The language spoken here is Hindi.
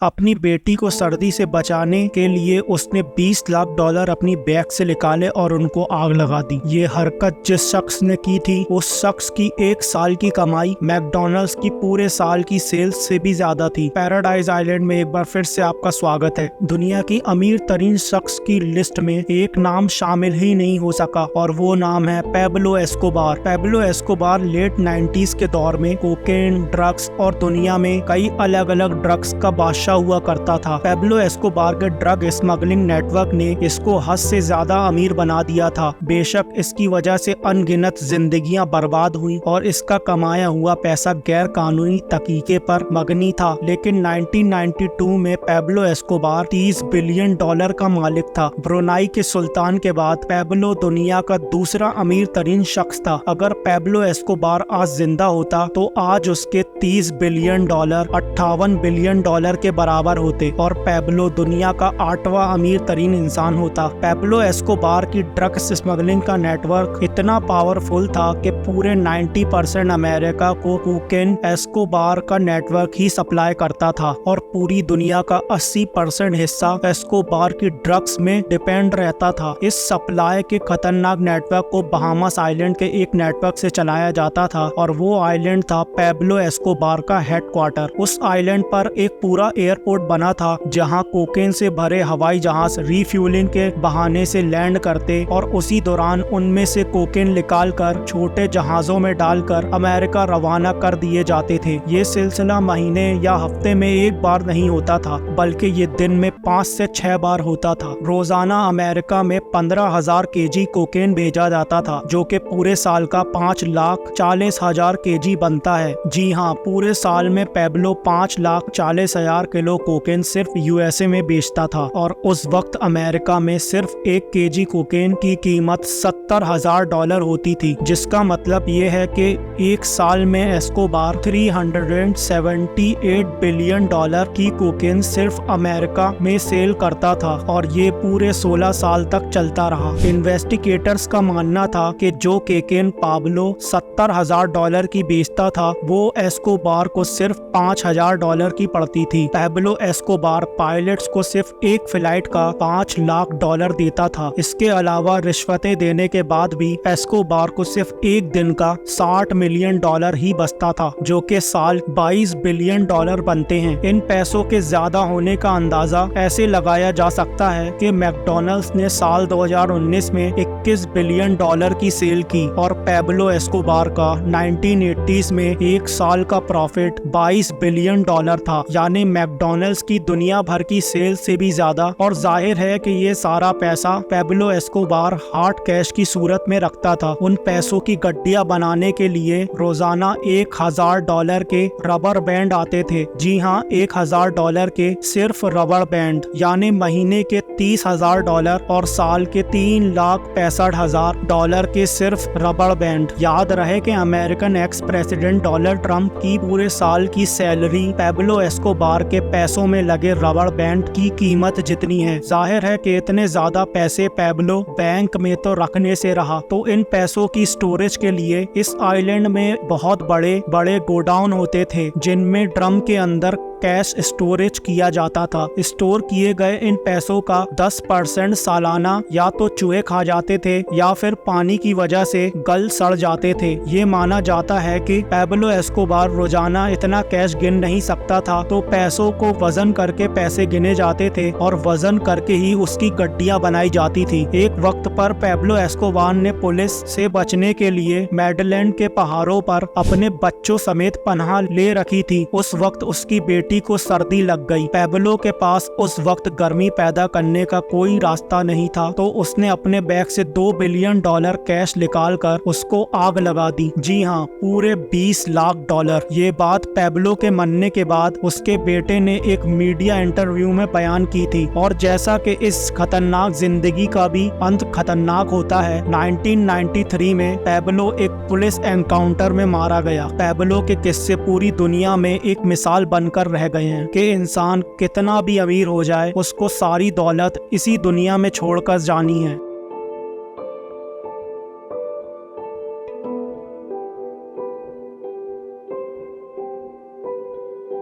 अपनी बेटी को सर्दी से बचाने के लिए उसने $20 लाख अपनी बैग से निकाले और उनको आग लगा दी। ये हरकत जिस शख्स ने की थी उस शख्स की 1 साल की कमाई मैकडॉनल्ड्स की पूरे साल की सेल्स से भी ज्यादा थी। पैराडाइज आइलैंड में एक बार फिर से आपका स्वागत है। दुनिया की अमीर तरीन शख्स की लिस्ट में एक नाम शामिल ही नहीं हो सका और वो नाम है Pablo Escobar. Pablo Escobar late 90s के दौर में कोकेन, ड्रग्स और दुनिया में कई अलग अलग ड्रग्स का बादशाह हुआ करता था। पैब्लो एस्कोबार के ड्रग स्मगलिंग नेटवर्क ने इसको हद से ज्यादा अमीर बना दिया था। बेशक इसकी वजह से अनगिनत जिंदगियां बर्बाद हुई और इसका कमाया हुआ पैसा गैर कानूनी तरीके पर मगनी था, लेकिन 1992 में पैब्लो एस्कोबार $30 बिलियन का मालिक था। ब्रुनाई के सुल्तान के बाद पैब्लो दुनिया का दूसरा अमीर तरीन शख्स था। अगर पैब्लो एस्कोबार आज जिंदा होता तो आज उसके $30 बिलियन $58 बिलियन के बराबर होते और पैब्लो दुनिया का 8वां अमीर तरीन इंसान होता। पैब्लो एस्कोबार की ड्रग्स स्मगलिंग का नेटवर्क इतना पावरफुल था कि पूरे 90% अमेरिका को कोकेन एस्कोबार का नेटवर्क ही सप्लाई करता था और पूरी दुनिया का 80% हिस्सा एस्कोबार की ड्रग्स में डिपेंड रहता था। इस सप्लाई के खतरनाक नेटवर्क को बहामास आइलैंड के एक नेटवर्क से चलाया जाता था और वो आइलैंड था पैब्लो एस्कोबार का हेडक्वार्टर। उस आइलैंड पर एक पूरा एयरपोर्ट बना था जहां कोकेन से भरे हवाई जहाज रिफ्यूलिंग के बहाने से लैंड करते और उसी दौरान उनमें से कोकेन निकालकर छोटे जहाजों में डालकर अमेरिका रवाना कर दिए जाते थे। ये सिलसिला महीने या हफ्ते में एक बार नहीं होता था, बल्कि ये दिन में 5 से 6 बार होता था। रोजाना अमेरिका में 15,000 केजी कोकेन भेजा जाता था, जो कि पूरे साल का 5,40,000 केजी बनता है। जी हाँ, पूरे साल में पैब्लो 5,40,000 किलो कोकेन सिर्फ यूएसए में बेचता था और उस वक्त अमेरिका में सिर्फ 1 केजी कोकेन की कीमत $70,000 होती थी, जिसका मतलब ये है कि एक साल में एस्कोबार $378 बिलियन की कोकेन सिर्फ अमेरिका में सेल करता था और ये पूरे 16 साल तक चलता रहा। इन्वेस्टिगेटर्स का मानना था कि जो कोकेन पैब्लो $70,000 की बेचता था वो एस्कोबार को सिर्फ $5,000 की पड़ती थी। पैब्लो एस्कोबार पायलट्स को सिर्फ एक फ्लाइट का $5 लाख देता था। इसके अलावा रिश्वतें देने के बाद भी एस्कोबार को सिर्फ एक दिन का $60 मिलियन ही बचता था, जो कि साल $22 बिलियन बनते हैं। इन पैसों के ज्यादा होने का अंदाजा ऐसे लगाया जा सकता है कि मैकडॉनल्ड्स ने साल 2019 में $21 बिलियन की सेल की और पैब्लो एस्कोबार का 1980s में एक साल का प्रॉफिट $22 बिलियन था, यानी मैकडॉनल्ड्स की दुनिया भर की सेल से भी ज्यादा। और जाहिर है कि ये सारा पैसा पैब्लो एस्कोबार हार्ड कैश की सूरत में रखता था। उन पैसों की गड्डियां बनाने के लिए रोजाना $1,000 के रबर बैंड आते थे। जी हाँ, $1,000 के सिर्फ रबर बैंड, यानी महीने के $30,000 और साल के $3,65,000 के सिर्फ रबर बैंड। याद रहे कि American ex president Donald Trump की पूरे साल की सैलरी पैब्लो एस्कोबार के पैसों में लगे रबर बैंड की कीमत जितनी है। जाहिर है कि इतने ज्यादा पैसे पैब्लो बैंक में तो रखने से रहा, तो इन पैसों की स्टोरेज के लिए इस आइलैंड में बहुत बड़े बड़े गोडाउन होते थे, जिनमें ड्रम के अंदर कैश स्टोरेज किया जाता था। स्टोर किए गए इन पैसों का 10% सालाना या तो चूहे खा जाते थे या फिर पानी की वजह से गल सड़ जाते थे। ये माना जाता है कि पैब्लो एस्कोबार रोजाना इतना कैश गिन नहीं सकता था, तो पैसों को वजन करके पैसे गिने जाते थे और वजन करके ही उसकी गड्डियां बनाई जाती थी। एक वक्त पर पैब्लो एस्कोबार ने पुलिस से बचने के लिए मेडलैंड के पहाड़ों पर अपने बच्चों समेत पनाह ले रखी थी। उस वक्त उसकी बेटी को सर्दी लग गई। पैब्लो के पास उस वक्त गर्मी पैदा करने का कोई रास्ता नहीं था, तो उसने अपने बैग से $2 बिलियन कैश निकालकर उसको आग लगा दी। जी हाँ, पूरे $20 लाख। ये बात पैब्लो के मरने के बाद उसके बेटे ने एक मीडिया इंटरव्यू में बयान की थी। और जैसा कि इस खतरनाक जिंदगी का भी अंत खतरनाक होता है, 1993 में पैब्लो एक पुलिस एनकाउंटर में मारा गया। पैब्लो के किस्से पूरी दुनिया में एक मिसाल बनकर रह गए हैं कि इंसान कितना भी अमीर हो जाए, उसको सारी दौलत इसी दुनिया में छोड़कर जानी है।